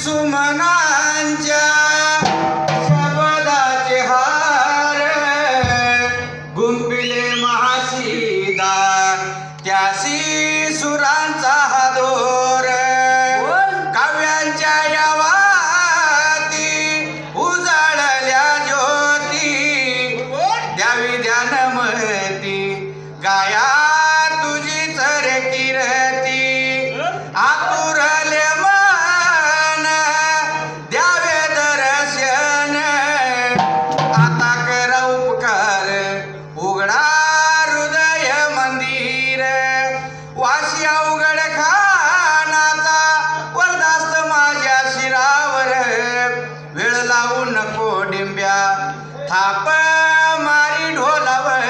सुमनांच्या शब्दाचे हार गुंपिले महासीदा त्यासी सुरांचा हादोर काव्यांच्या या वाती उजाळल्या ज्योती द्यावी ध्यानमती गाया तुझी तर कीर्ती आतुरले मन द्यावे दर्शन आता करा उपकार उघडा हृदय मंदिर वाशी अवघड खानाचा वरदास्त माझ्या शिरावर वेळ लावू नको डिंब्या थाप मारी ढोलावर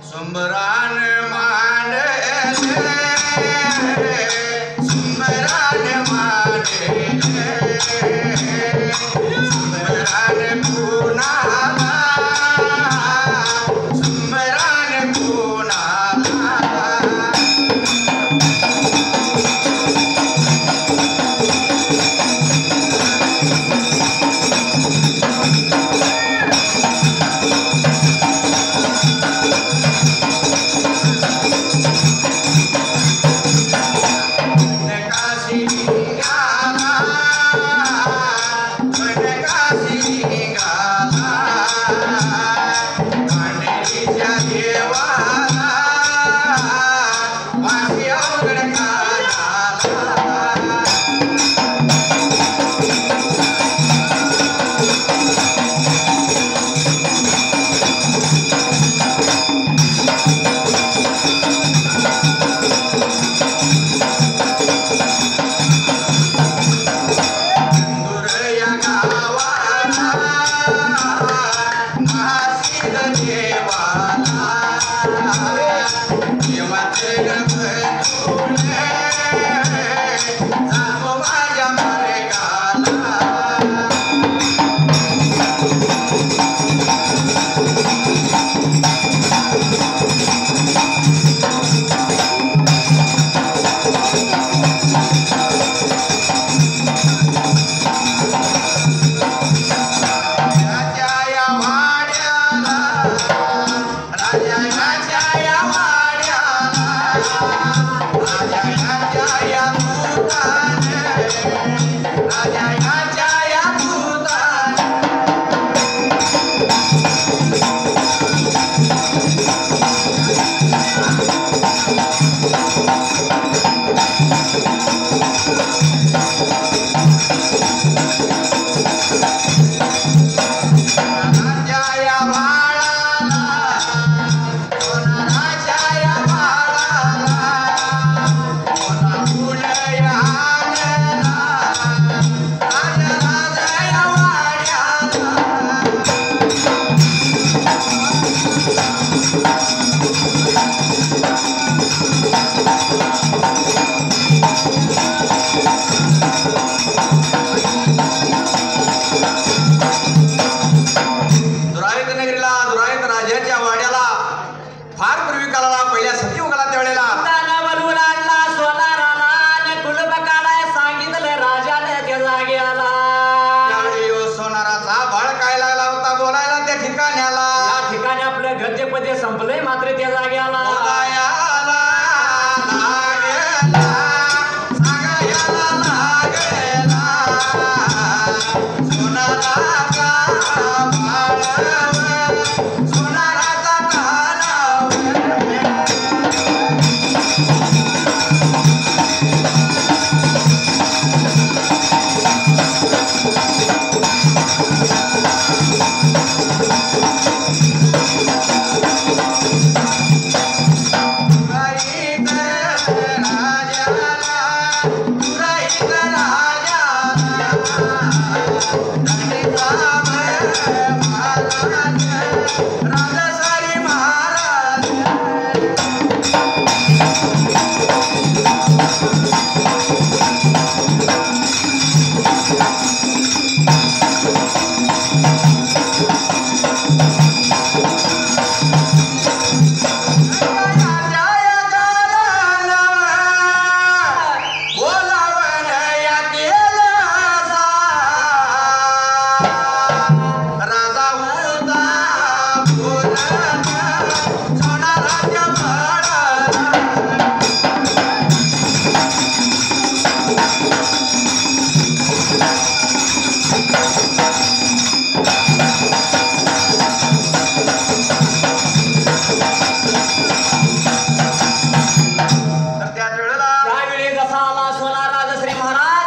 सुमरान मांडले सुमरान पुरहित राजा घनश्याम महाराज राजश्री महाराज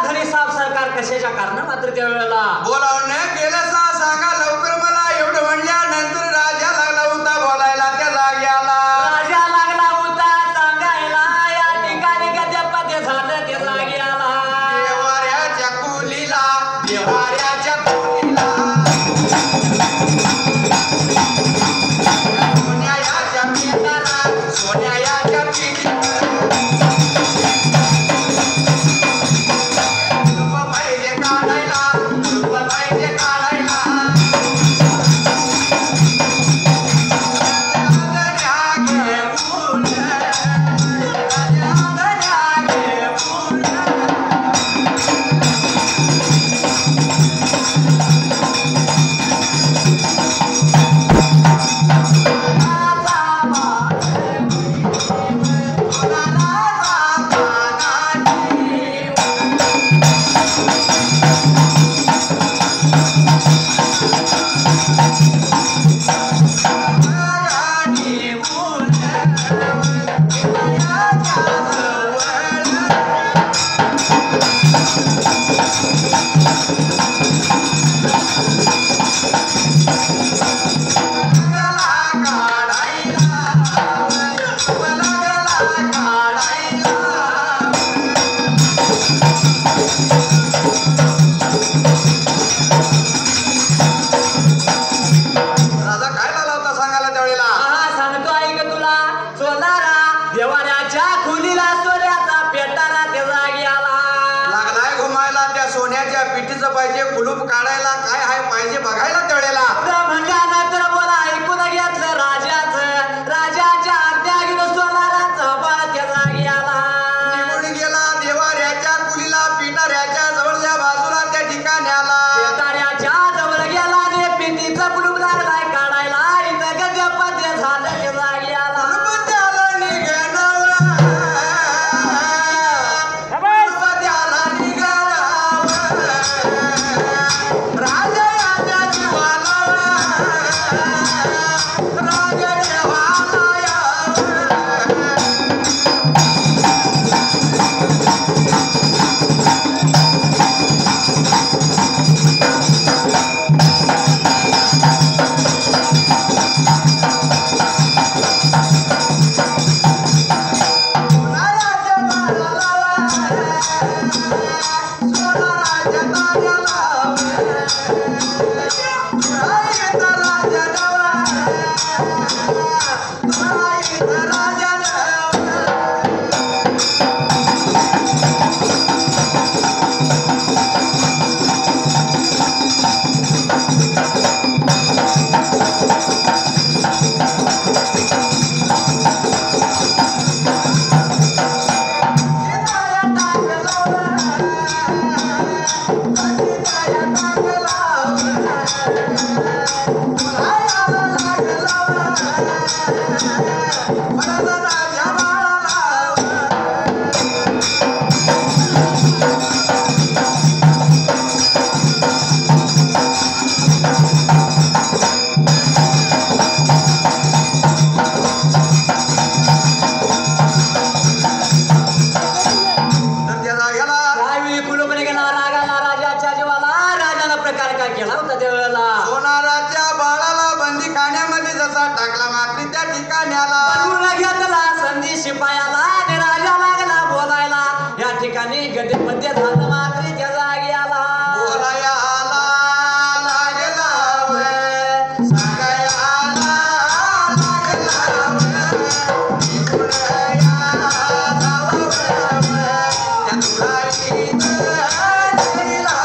पाहिजे कुलूप काढायला काय आहे पाहिजे बघायला तळेला म्हणल्यानंतर बोला ऐकून घेतलं राजाच्या आज्ञा घेऊन सोनाराचं बाळ त्याचा गेला निघून गेला देवाऱ्याच्या कुलीला पिटाऱ्याच्या जवळच्या बाजूला त्या ठिकाणी आला पिटाऱ्याच्या जवळ गेला आणि पिटीचा कुलूप लागलाय काढायला इथं गजपत्य झालं त्याचा गेला ठिकाणी गद्य पद्य झालं मात्र त्या जागी आला बोलायाला लागला व सांगायाला लागला व बोलाया जावं व त्या तुळाईत नगरीला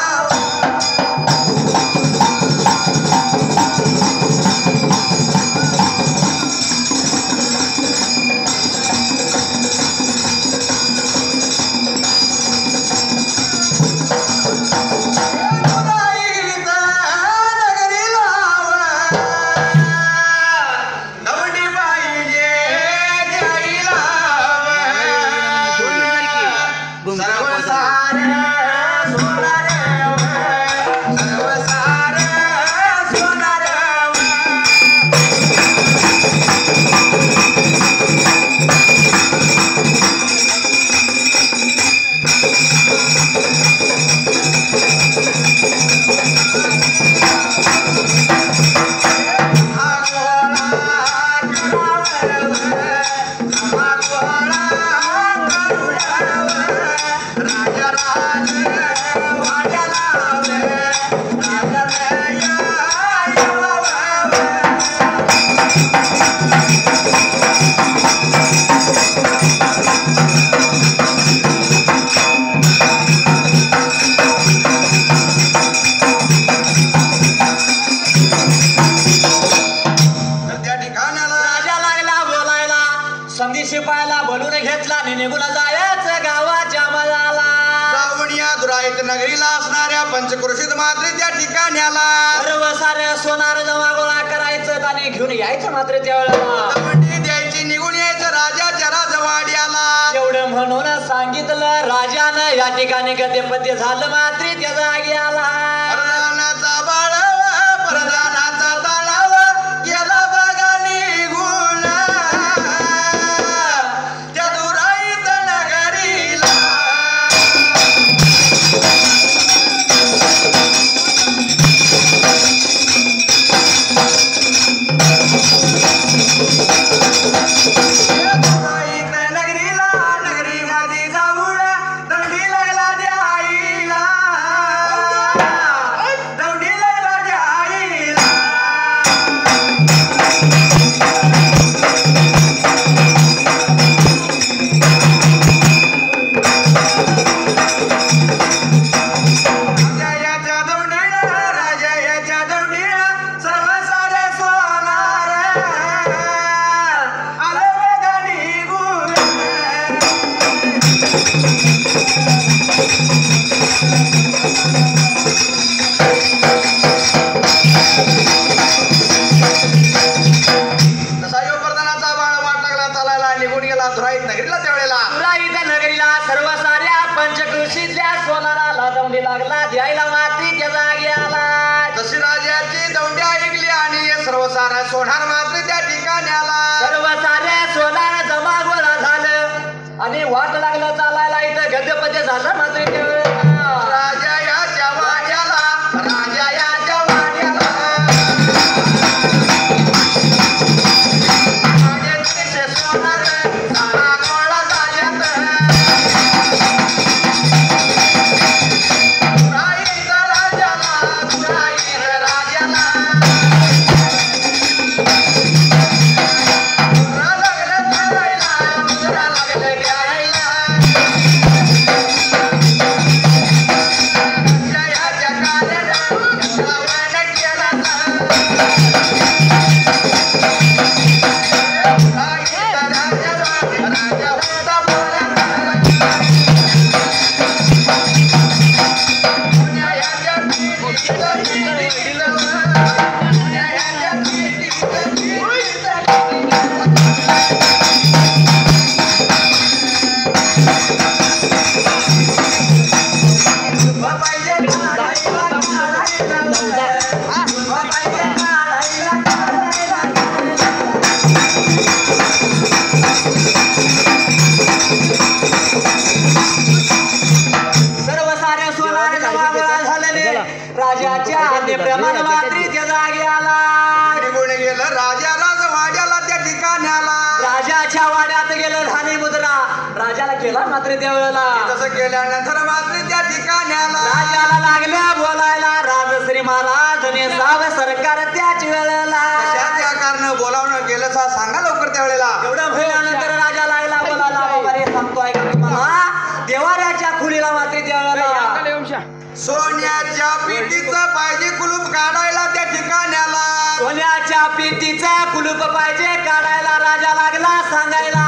संधी शिपायला बोलून घेतला आणि निघून जायचं गावाच्या मजाला जाऊन या दुराईत नगरीला असणाऱ्या पंचक्रोशीत मात्र त्या ठिकाण्याला सर्व सारं सोनार जमा गोळा करायचं आणि घेऊन यायचं मात्र त्यावेळेला दवंडी द्यायची निघून यायचं राजाच्या राजवाड्याला एवढं म्हणून सांगितलं राजानं या ठिकाणी गद्यपद्य झालं मात्र त्या जागी आला प्रधानाचा बाळाव प्रधानाचा ताळाव गेला बघा निघून त्या दुराईत नगरीला दुराईत नगरीला नगरीमध्ये जाऊन दंडी लागला द्या आईला दंडी लागला द्या आईला राजाच्या दौंडीला राजाच्या दौंडीला सर्व सारे सोनार आलं बघा निघून तसा यो प्रधानाचा बाळ वाट लागला चालायला निघून गेला धुराईत नगरीला त्यावेळेला दुराईत नगरीला सर्व साऱ्या पंचकृषीतल्या सोनाराला दौंडी लागला द्यायला माती त्या जागी आला तशी राजाची दौंडी ऐकली आणि हे सर्व सारा सोनार मात्र त्या ठिकाण्याला सर्व साऱ्या सोनार जमा गोळा झालं आणि वाट लागलं चालायला इथं गद्यपद्य झालं मात्र त्यावेळेला राजा याच्या वाड्याला राजा याच्या वाड्याला राजाचे सोनार सारा गोळा झाल्यात दुराईत राजाला दुराईत राजाला दुरा लागलं करायला दुरा लागलं द्यायला जयाच्या कार्याला श्रवण केला राजा होता बोला न्यायाच्या सर्व साऱ्या सोनार जमा गोळा झालेले राजाच्या आज्ञेप्रमाणे मात्री त्या जागी आला निघून गेलं राजा राजवाड्याला त्या ठिकाण्याला राजाच्या वाड्यात गेलं धानी मुद्रा राजाला केला मात्र त्यावेळेला तसं केल्यानंतर मात्र त्या ठिकाण्याला राजाला लागल्या बोलायला राजश्री महाराजने साव सरकार त्याच वेळेला त्या कारण बोलावणं गेलं सांगा लवकर त्यावेळेला एवढं भरल्यानंतर राजा लागला बोलायला बाबा रे सांगतो ऐका तुम्हाला देवाऱ्याच्या खुलीला मात्र त्यावेळेला सोन्याच्या पेटीचं पाहिजे कुलूप काढायला त्या ठिकाण्याला सोन्याच्या पेटीचं कुलूप पाहिजे काढायला राजा लागला सांगायला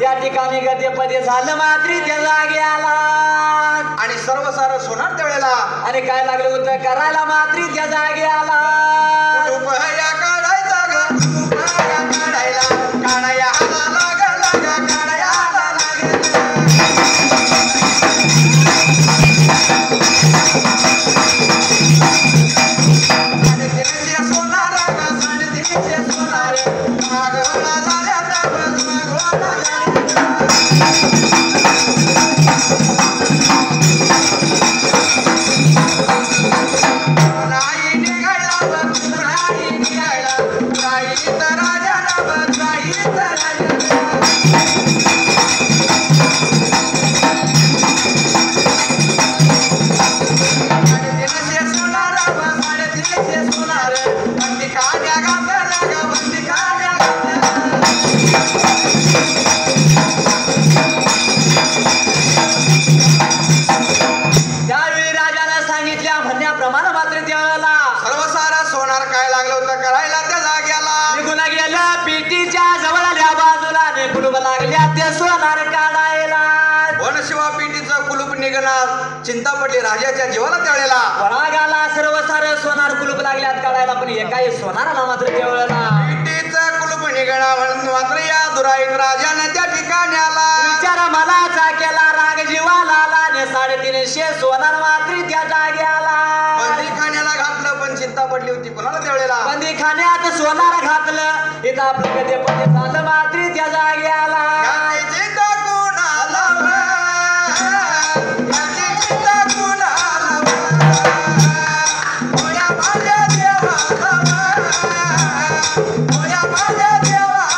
या ठिकाणी गद्यपदे झालं मात्र त्या जागी आला आणि सर्व सारं सोनार त्यावेळेला आणि काय लागलं होतं करायला मात्र त्या जागी आला कुलूप या काढायचा ग कुलूप या काढायला काढाया लागला काढाया त्यावेळी राजाने सांगितल्या म्हणण्याप्रमाणे मात्र त्यावेळेला सर्व सारं सोनार काय लागलं होतं करायला त्या जाग्याला निघून गेलं पेटीच्या जवळल्या बाजूला कुलूप लागल्या ते सोनार काढायला वनशिवा पेटीचं कुलूप निघणार चिंता पडली राजाच्या जीवाला त्यावेळेला परागाला सर्व सारं सोनार कुलूप लागल्यात काढायला पण एकाही सोनाराला मात्र त्यावेळेला पेटीचं कुलूप निघणार म्हणून मात्र या दुराईत राजाने त्या ठिकाण्याला विचार मलाचा केला राग जीवाला आला आणि 350 सोनार मात्र त्या जाग्याला बंदीखान्याला घातलं पण चिंता पडली होती कोणाला त्यावेळेला बंदी खाण्यात सोनार घातलं इथं आपलं कधी पण झालं मात्र त्या जाग्याला याची चिंता कोणाला याची चिंता कोणाला होया माझ्या देवाला होया माझ्या देवाला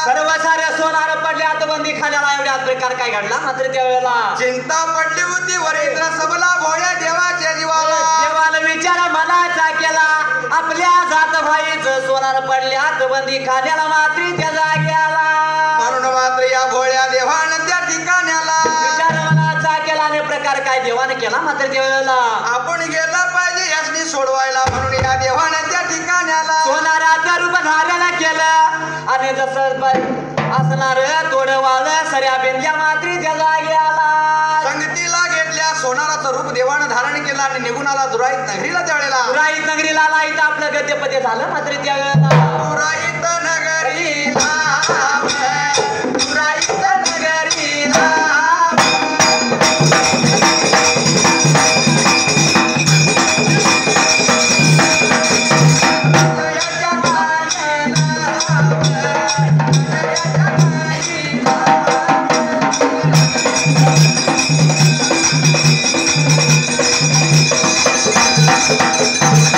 सर्व साऱ्या सोनार पडल्यात बंदी खाण्याला एवढ्या प्रकार काय घडला मात्र त्यावेळेला चिंता पडली होती वरिंद्र सबला भोळ्या देवाच्या जीवाला देवाला विचार मनाचा केला आपल्या जात भाईच सोनार पडल्यात बंदी खाण्याला मात्र त्या जाग्याला म्हणून मात्र या भोळ्या देवानं त्या ठिकाण्याला विचार मनाचा केला आणि प्रकार काय देवाने केला मात्र त्यावेळेला आपण गेला पाहिजे यासनी सोडवायला म्हणून या देवानं त्या ठिकाण्याला सोनाराचं रूप धारण केलं आणि जसं असणार थोडं वाळलं सऱ्या बेंद्या मात्र त्या जाग्याला संगतीला घेतल्या सोनाराचं रूप देवानं धारण केलं आणि निघून आला दुराईत नगरीला त्यावेळेला दुराईत नगरीला लाईत आपलं गद्यपदे झालं मात्र त्यावेळेला दुराईत नगरीला दुराईत नगरीला रे